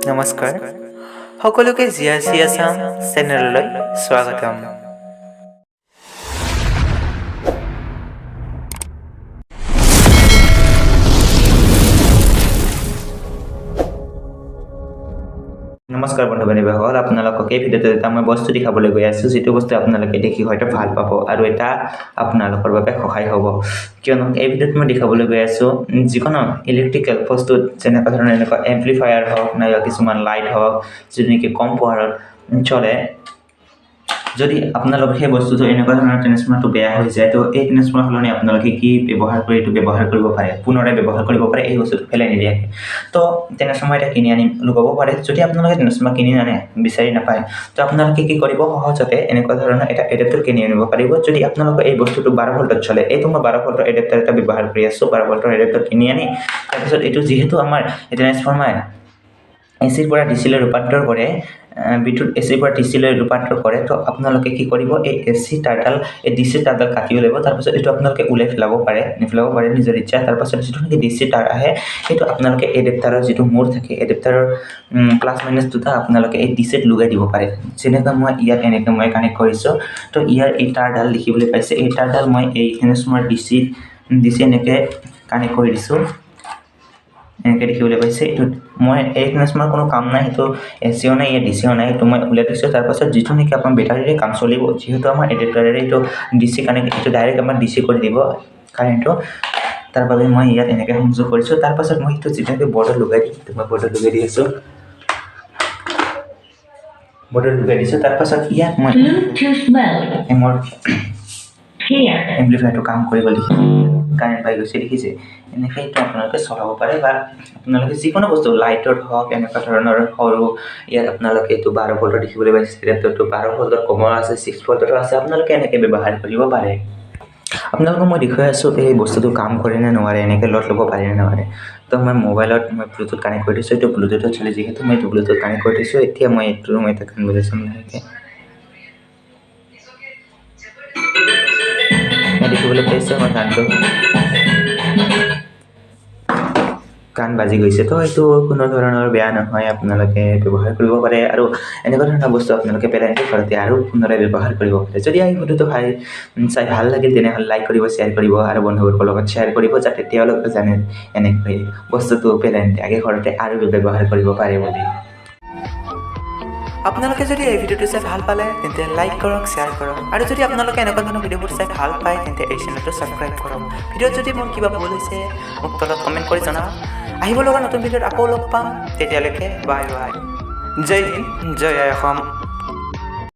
নমস্কাৰ সকলোকে জিআৰচি আছাম চেনেললৈ স্বাগতম। নমস্কাৰ বন্ধু বান্ধৱীসকল, আপোনালোকক এই ভিডিঅ'টোত এটা মই বস্তু দেখাবলৈ গৈ আছোঁ, যিটো বস্তু আপোনালোকে দেখি হয়তো ভাল পাব আৰু এটা আপোনালোকৰ বাবে সহায় হ'ব। কিয়নো এই ভিডিঅ'ত মই দেখাবলৈ গৈ আছোঁ যিকোনো ইলেক্ট্ৰিকেল বস্তুত যেনেকুৱা ধৰণৰ এনেকুৱা এম্প্লিফায়াৰ হওক নাইবা কিছুমান লাইট হওক যিটো নেকি কম পোহৰত চলে। যদি আপোনালোকে সেই বস্তুটো এনেকুৱা ধৰণৰ ট্ৰেন্সফৰ্মাৰটো বেয়া হৈ যায়, তো এই ট্ৰেন্সফৰ্মাৰ সলনি আপোনালোকে কি ব্যৱহাৰ কৰি এইটো ব্যৱহাৰ কৰিব পাৰে, পুনৰাই ব্যৱহাৰ কৰিব পাৰে, এই বস্তুটো পেলাই নিদিয়াকৈ। তো ট্ৰেন্সফৰ্মাৰ এটা কিনি আনি লগাব পাৰে। যদি আপোনালোকে ট্ৰেন্সফৰ্মাৰ কিনি নানে, বিচাৰি নাপায়, তো আপোনালোকে কি কৰিব, সহজতে এনেকুৱা ধৰণৰ এটা এডাপ্টাৰ কিনি আনিব পাৰিব। যদি আপোনালোকৰ এই বস্তুটো 12 ভল্টত চলে, এইটো মই 12 ভল্টৰ এডাপ্টাৰ এটা ব্যৱহাৰ কৰি আছোঁ। 12 ভল্টৰ এডাপ্টাৰ কিনি আনি তাৰপিছত এইটো যিহেতু আমাৰ ট্ৰেন্সফৰ্মাৰ এচিৰ পৰা ডিচিলৈ ৰূপান্তৰ কৰে, বিদ্যুৎ এচিৰ পৰা ডিচিলৈ ৰূপান্তৰ কৰে, তো আপোনালোকে কি কৰিব, এই এচি তাঁৰডাল এই ডিচি তাঁৰডাল কাটি উলিয়াব। তাৰপিছত এইটো আপোনালোকে ওলাই পেলাব পাৰে, নিজৰ ইচ্ছা। তাৰপাছত যিটো নেকি ডিচি তাঁৰ আহে, সেইটো আপোনালোকে এডাপ্টাৰৰ যিটো মূৰ থাকে, এডাপ্টাৰৰ প্লাছ মাইনাছ দুটা আপোনালোকে এই ডিচিত লগাই দিব পাৰে। যেনেকৈ মই ইয়াত এনেকৈ মই কানেক্ট কৰিছোঁ, তো ইয়াৰ এই তাঁৰডাল দেখিবলৈ পাইছে। এই তাঁৰডাল মই এই ট্ৰেন্সফৰ্মাৰ ডিচি এনেকৈ কানেক্ট কৰি দিছোঁ, এনেকৈ দেখিবলৈ পাইছে। এইটো মই এই ট্ৰেন্সফৰ্মাৰ কোনো কাম নাই, সেইটো এচিও নাই, ইয়াত ডিচিও নাই, সেইটো মই উলিয়াই দিছোঁ। তাৰপাছত যিটো নেকি আপোনাৰ বেটাৰীৰে কাম চলিব, যিহেতু আমাৰ এডাপ্টাৰেৰে এইটো ডিচি কানেক্ট, এইটো ডাইৰেক্ট আমাৰ ডিচি কৰি দিব কাৰেণ্টটো। তাৰ বাবে মই ইয়াত এনেকৈ সংযোগ কৰিছোঁ। তাৰপাছত মই সেইটো যেতিয়াকৈ বৰ্ডত লগাই দিম, মই বৰ্ডত লগাই দি আছোঁ, বৰ্ডত লগাই দিছোঁ। তাৰপাছত ইয়াত মই মোৰ এম্প্লিফায়াৰটো কাম কৰিব দেখিছে, কাৰেণ্ট পাই গৈছে দেখিছে। এনেকৈ এইটো আপোনালোকে চলাব পাৰে, বা আপোনালোকে যিকোনো বস্তু লাইটত হওক এনেকুৱা ধৰণৰ সৰু, ইয়াত আপোনালোকে এইটো 12 ভল্টৰ দেখিবলৈ পাইছে। এডাপ্টাৰটো 12 ভল্টৰ কমৰ আছে, 6 ভল্টৰো আছে, আপোনালোকে এনেকৈ ব্যৱহাৰ কৰিব পাৰে। আপোনালোকক মই দেখুৱাই আছোঁ এই বস্তুটো কাম কৰে নে নোৱাৰে, এনেকৈ ল'ড ল'ব পাৰে নে নোৱাৰে। তো মই মোবাইলত মই ব্লুটুথ কানেক্ট কৰি দিছোঁ, এইটো ব্লুটুথত চলে, যিহেতু মই এইটো ব্লুটুথ কানেক্ট কৰি দিছোঁ। এতিয়া মই এটা গান বজাইছোঁ লাহেকৈ, দেখিবলৈ পাইছে আমাৰ গান বাজি গৈছে। তো এইটো কোনো ধৰণৰ বেয়া নহয়, আপোনালোকে ব্যৱহাৰ কৰিব পাৰে। আৰু এনেকুৱা ধৰণৰ বস্তু আপোনালোকে পেলাই ঘৰতে আৰু পুনৰাই ব্যৱহাৰ কৰিব পাৰে। যদি এই ভিডিঅ'টো চাই ভাল লাগিল, তেনেহ'লে লাইক কৰিব, শ্বেয়াৰ কৰিব আৰু বন্ধুবৰ্গৰ লগত শ্বেয়াৰ কৰিব, যাতে তেওঁলোকে জানে এনেকৈ বস্তুটো পেলাই নিদিয়াকৈ ঘৰতে আৰু ব্যৱহাৰ কৰিব পাৰে বুলি। আপোনালোকে যদি এই ভিডিঅ'টো চাই ভাল পালে তেন্তে লাইক কৰক, শ্বেয়াৰ কৰক, আৰু যদি আপোনালোকে এনেকুৱা ধৰণৰ ভিডিঅ'বোৰ চাই ভাল পায় তেন্তে এই চেনেলটো ছাবস্ক্ৰাইব কৰক। ভিডিঅ'ত যদি মোৰ কিবা ভুল হৈছে মোক তলত কমেণ্ট কৰি জনাওক। আহিব লগা নতুন ভিডিঅ'ত আকৌ লগ পাম, তেতিয়ালৈকে বাই বাই। জয় হিন্দ, জয় অসম।